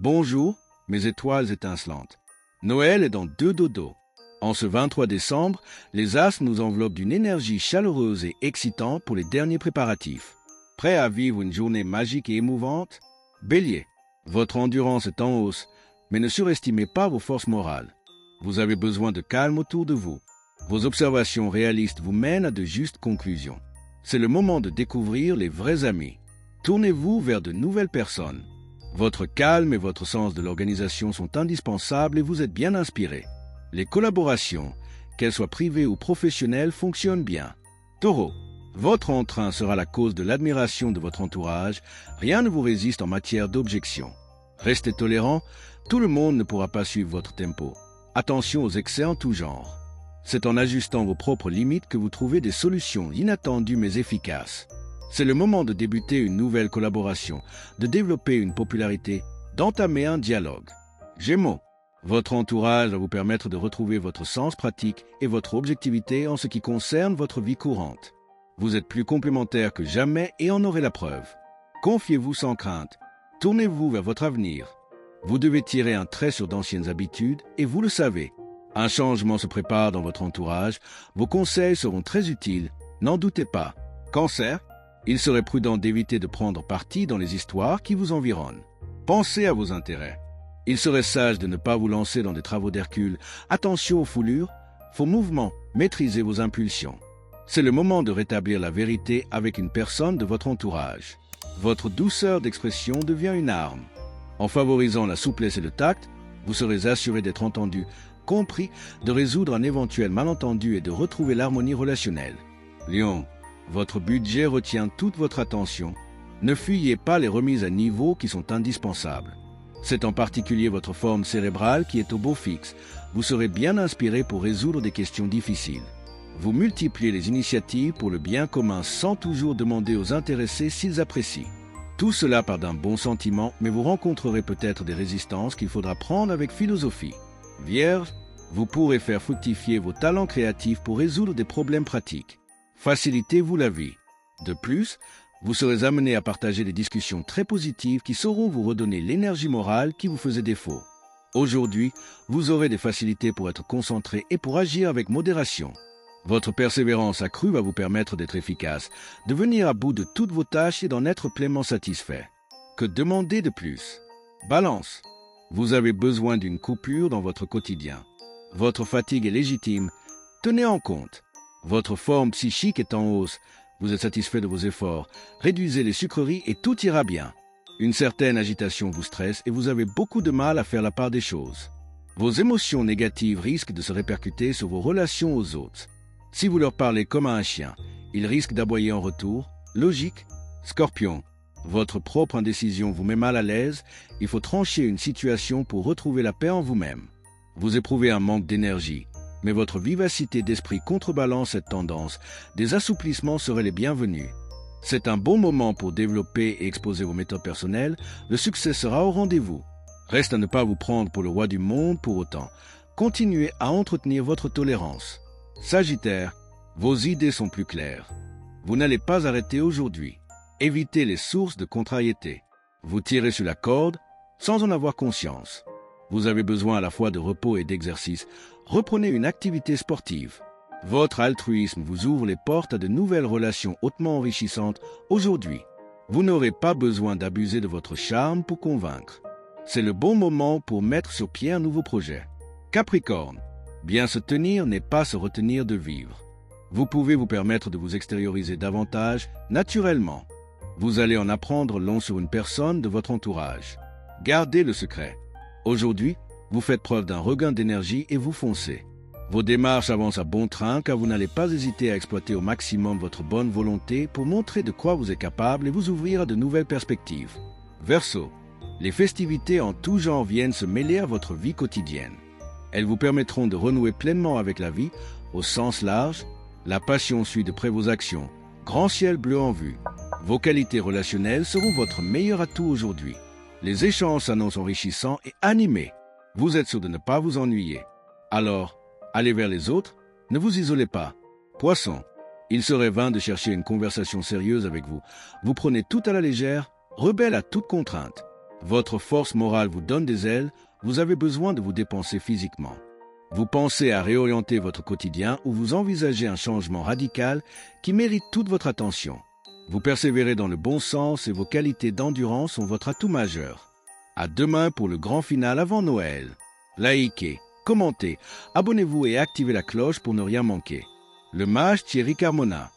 Bonjour, mes étoiles étincelantes. Noël est dans 2 dodos. En ce 23 décembre, les astres nous enveloppent d'une énergie chaleureuse et excitante pour les derniers préparatifs. Prêt à vivre une journée magique et émouvante? Bélier, votre endurance est en hausse, mais ne surestimez pas vos forces morales. Vous avez besoin de calme autour de vous. Vos observations réalistes vous mènent à de justes conclusions. C'est le moment de découvrir les vrais amis. Tournez-vous vers de nouvelles personnes. Votre calme et votre sens de l'organisation sont indispensables et vous êtes bien inspiré. Les collaborations, qu'elles soient privées ou professionnelles, fonctionnent bien. Taureau, votre entrain sera la cause de l'admiration de votre entourage. Rien ne vous résiste en matière d'objection. Restez tolérant, tout le monde ne pourra pas suivre votre tempo. Attention aux excès en tout genre. C'est en ajustant vos propres limites que vous trouvez des solutions inattendues mais efficaces. C'est le moment de débuter une nouvelle collaboration, de développer une popularité, d'entamer un dialogue. Gémeaux, votre entourage va vous permettre de retrouver votre sens pratique et votre objectivité en ce qui concerne votre vie courante. Vous êtes plus complémentaires que jamais et en aurez la preuve. Confiez-vous sans crainte. Tournez-vous vers votre avenir. Vous devez tirer un trait sur d'anciennes habitudes et vous le savez. Un changement se prépare dans votre entourage. Vos conseils seront très utiles, n'en doutez pas. Cancer, il serait prudent d'éviter de prendre parti dans les histoires qui vous environnent. Pensez à vos intérêts. Il serait sage de ne pas vous lancer dans des travaux d'Hercule. Attention aux foulures, vos mouvements, maîtrisez vos impulsions. C'est le moment de rétablir la vérité avec une personne de votre entourage. Votre douceur d'expression devient une arme. En favorisant la souplesse et le tact, vous serez assuré d'être entendu, compris, de résoudre un éventuel malentendu et de retrouver l'harmonie relationnelle. Lion, votre budget retient toute votre attention. Ne fuyez pas les remises à niveau qui sont indispensables. C'est en particulier votre forme cérébrale qui est au beau fixe. Vous serez bien inspiré pour résoudre des questions difficiles. Vous multipliez les initiatives pour le bien commun sans toujours demander aux intéressés s'ils apprécient. Tout cela part d'un bon sentiment, mais vous rencontrerez peut-être des résistances qu'il faudra prendre avec philosophie. Vierge, vous pourrez faire fructifier vos talents créatifs pour résoudre des problèmes pratiques. Facilitez-vous la vie. De plus, vous serez amené à partager des discussions très positives qui sauront vous redonner l'énergie morale qui vous faisait défaut. Aujourd'hui, vous aurez des facilités pour être concentré et pour agir avec modération. Votre persévérance accrue va vous permettre d'être efficace, de venir à bout de toutes vos tâches et d'en être pleinement satisfait. Que demander de plus? Balance. Vous avez besoin d'une coupure dans votre quotidien. Votre fatigue est légitime. Tenez en compte. Votre forme psychique est en hausse. Vous êtes satisfait de vos efforts. Réduisez les sucreries et tout ira bien. Une certaine agitation vous stresse et vous avez beaucoup de mal à faire la part des choses. Vos émotions négatives risquent de se répercuter sur vos relations aux autres. Si vous leur parlez comme à un chien, ils risquent d'aboyer en retour. Logique? Scorpion, votre propre indécision vous met mal à l'aise. Il faut trancher une situation pour retrouver la paix en vous-même. Vous éprouvez un manque d'énergie, mais votre vivacité d'esprit contrebalance cette tendance. Des assouplissements seraient les bienvenus. C'est un bon moment pour développer et exposer vos méthodes personnelles. Le succès sera au rendez-vous. Reste à ne pas vous prendre pour le roi du monde pour autant. Continuez à entretenir votre tolérance. Sagittaire, vos idées sont plus claires. Vous n'allez pas arrêter aujourd'hui. Évitez les sources de contrariété. Vous tirez sur la corde sans en avoir conscience. Vous avez besoin à la fois de repos et d'exercice. Reprenez une activité sportive. Votre altruisme vous ouvre les portes à de nouvelles relations hautement enrichissantes aujourd'hui. Vous n'aurez pas besoin d'abuser de votre charme pour convaincre. C'est le bon moment pour mettre sur pied un nouveau projet. Capricorne, bien se tenir n'est pas se retenir de vivre. Vous pouvez vous permettre de vous extérioriser davantage naturellement. Vous allez en apprendre long sur une personne de votre entourage. Gardez le secret. Aujourd'hui, vous faites preuve d'un regain d'énergie et vous foncez. Vos démarches avancent à bon train car vous n'allez pas hésiter à exploiter au maximum votre bonne volonté pour montrer de quoi vous êtes capable et vous ouvrir à de nouvelles perspectives. Verseau, les festivités en tout genre viennent se mêler à votre vie quotidienne. Elles vous permettront de renouer pleinement avec la vie, au sens large. La passion suit de près vos actions. Grand ciel bleu en vue. Vos qualités relationnelles seront votre meilleur atout aujourd'hui. Les échanges s'annoncent enrichissants et animés. Vous êtes sûr de ne pas vous ennuyer. Alors, allez vers les autres, ne vous isolez pas. Poisson, il serait vain de chercher une conversation sérieuse avec vous. Vous prenez tout à la légère, rebelle à toute contrainte. Votre force morale vous donne des ailes, vous avez besoin de vous dépenser physiquement. Vous pensez à réorienter votre quotidien ou vous envisagez un changement radical qui mérite toute votre attention. Vous persévérez dans le bon sens et vos qualités d'endurance sont votre atout majeur. À demain pour le grand final avant Noël. Likez, commentez, abonnez-vous et activez la cloche pour ne rien manquer. Le mage Thierry Carmona.